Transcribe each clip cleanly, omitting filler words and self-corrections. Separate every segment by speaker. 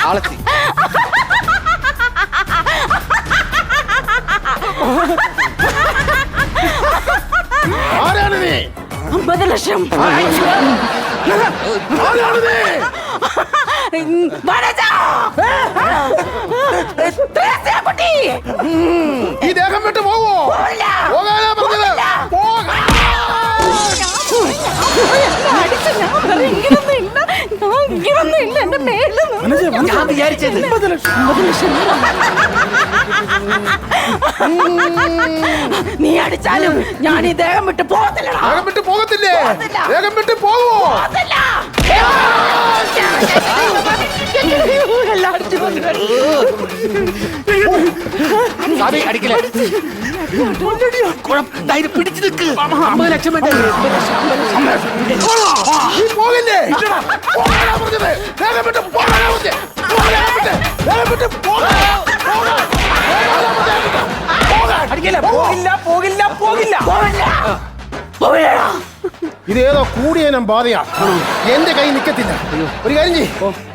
Speaker 1: ആളെത്തി.
Speaker 2: ആരാണ് നീ?
Speaker 3: 50 ലക്ഷം.
Speaker 2: ആരാണ് നീ?
Speaker 3: കുട്ടി
Speaker 2: ഈ ദേഹം വിട്ട് പോവോ? പോകാനാ പറഞ്ഞത്.
Speaker 1: ഞാൻ വിചാരിച്ചത്
Speaker 3: 50 ലക്ഷം. നീ അടിച്ചാലും ഞാൻ ഈ ദേഹം വിട്ട് പോകത്തില്ല.
Speaker 2: ദേഹം വിട്ട് പോകത്തില്ലേ? ദേഹം വിട്ട് പോവോ?
Speaker 1: അടിക്കില്ല. പിടിച്ചു നിൽക്ക്. 50 ലക്ഷം വേണ്ടേ?
Speaker 2: പോകില്ലേ? പോകാനാ പറഞ്ഞത്. ദേഹം വിട്ട് പോകാനാ പറഞ്ഞത്.
Speaker 1: അടിക്കില്ല. പോകില്ല, പോകില്ല, പോകില്ല.
Speaker 2: ഇത് ഏതോ കൂടിയനം ബാധയാ. എന്റെ കൈ നിൽക്കത്തില്ല. ഒരു കാര്യം ചെയ്യ്,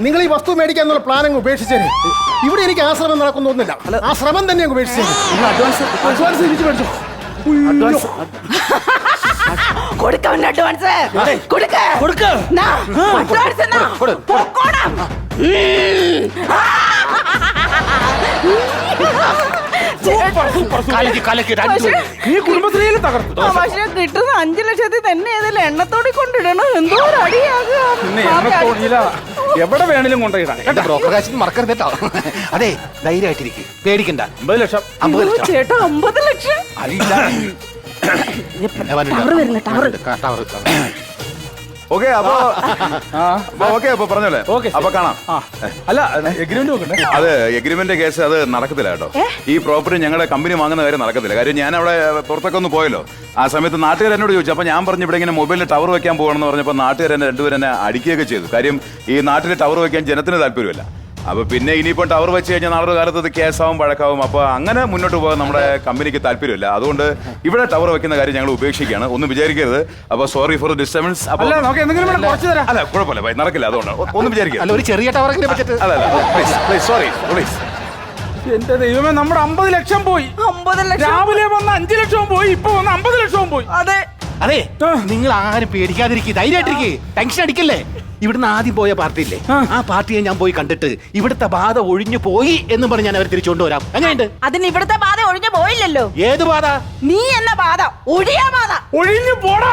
Speaker 2: നിങ്ങൾ ഈ വസ്തു മേടിക്കാന്നുള്ള പ്ലാൻ അങ്ങ് ഉപേക്ഷിച്ചേര്. ഇവിടെ എനിക്ക് ആ ശ്രമം നടക്കുന്നൊന്നുമില്ല. ആ ശ്രമം തന്നെ അങ്ങ് ഉപേക്ഷിച്ചേര്. അഡ്വാൻസ് തിരിച്ചു മേടിച്ചോ.
Speaker 3: കൊടുക്കവൻ അഡ്വാൻസ്. കൊടുക്ക. അഡ്വാൻസ് പൊക്കോണം.
Speaker 2: ഈ കുടുംബശ്രീയിൽ തകർത്തു.
Speaker 3: പക്ഷെ കിട്ടുന്ന 5 ലക്ഷത്തിൽ തന്നെ ഏതെങ്കിലും എണ്ണത്തോടി കൊണ്ടിടണം. എന്തോ ഒരു അടിയാകുക.
Speaker 2: എവിടെ വേണേലും കൊണ്ടുപോയിടാം.
Speaker 1: ബ്രോക്കർ കാശ് മറക്കരുത് കേട്ടോ. അതെ, ധൈര്യമായിട്ടിരിക്കും, പേടിക്കണ്ട.
Speaker 2: 50 ലക്ഷം.
Speaker 3: ചേട്ടാ 50 ലക്ഷം.
Speaker 4: ഓക്കെ അപ്പൊ പറഞ്ഞോളെ. അപ്പൊ കാണാം.
Speaker 2: അല്ല, എഗ്രിമെന്റ് നോക്കണ്ടേ?
Speaker 4: അത് എഗ്രിമെന്റ് കേസ് അത് നടക്കത്തില്ല കേട്ടോ. ഈ പ്രോപ്പർട്ടി ഞങ്ങളുടെ കമ്പനി വാങ്ങുന്ന കാര്യം നടക്കത്തില്ല. കാര്യം ഞാൻ അവിടെ പുറത്തൊക്കെ ഒന്ന് പോയല്ലോ. ആ സമയത്ത് നാട്ടുകാർ എന്നോട് ചോദിച്ചു. അപ്പൊ ഞാൻ പറഞ്ഞു ഇവിടെ ഇങ്ങനെ മൊബൈലിൽ ടവർ വെക്കാൻ പോകണമെന്ന് പറഞ്ഞപ്പോൾ നാട്ടുകാർ എന്നെ രണ്ടുപേരും എന്നെ അടിക്കുകയൊക്കെ ചെയ്തു. കാര്യം ഈ നാട്ടിൽ ടവർ വെക്കാൻ ജനത്തിന് താല്പര്യമില്ല. അപ്പൊ പിന്നെ ഇനിയിപ്പോൾ ടവർ വെച്ച് കഴിഞ്ഞാൽ നാളെ കാലത്ത് അത് കേസാവും പഴക്കാവും. അപ്പൊ അങ്ങനെ മുന്നോട്ട് പോകാൻ നമ്മുടെ കമ്പനിക്ക് താല്പര്യമില്ല. അതുകൊണ്ട് ഇവിടെ ടവർ വെക്കുന്ന കാര്യം ഞങ്ങൾ ഉപേക്ഷിക്കുകയാണ്. ഒന്നും വിചാരിക്കരുത്. അപ്പൊ സോറി ഫോർ ഡിസ്റ്റർബൻസ്. അല്ല, കുഴപ്പമില്ല, നടക്കില്ല. അതുകൊണ്ട് ഒന്നും വിചാരിക്കില്ല.
Speaker 1: അല്ല, ഒരു ചെറിയ ടവറൊക്കെ പറ്റിട്ട്.
Speaker 4: Sorry please.
Speaker 2: എന്റെ ദൈവമേ, നമ്മുടെ 50 ലക്ഷം പോയി.
Speaker 3: 50 ലക്ഷം.
Speaker 2: രാവിലെ വന്ന 5 ലക്ഷവും പോയി. ഇപ്പൊ വന്ന 50 ലക്ഷവും പോയി.
Speaker 3: അതെ,
Speaker 1: നിങ്ങൾ ആരും പേടിക്കാതിരിക്കും, ധൈര്യമായിട്ടിരിക്കേ, ടെൻഷൻ അടിക്കല്ലേ. ഇവിടുന്ന് ആദ്യം പോയ പാർട്ടി ഇല്ലേ, ആ പാർട്ടിയെ ഞാൻ പോയി കണ്ടിട്ട് ഇവിടുത്തെ ബാധ ഒഴിഞ്ഞു പോയി എന്ന് പറഞ്ഞ് ഞാൻ അവർ തിരിച്ചുകൊണ്ട് വരാം. എങ്ങനെയുണ്ട്?
Speaker 3: അതിന് ഇവിടുത്തെ ബാധ ഒഴിഞ്ഞു പോയില്ലല്ലോ.
Speaker 1: ഏത് ബാധ?
Speaker 3: നീ എന്ന ബാധ, ഒഴിയാ ബാധ.
Speaker 2: ഒഴിഞ്ഞു പോടാ.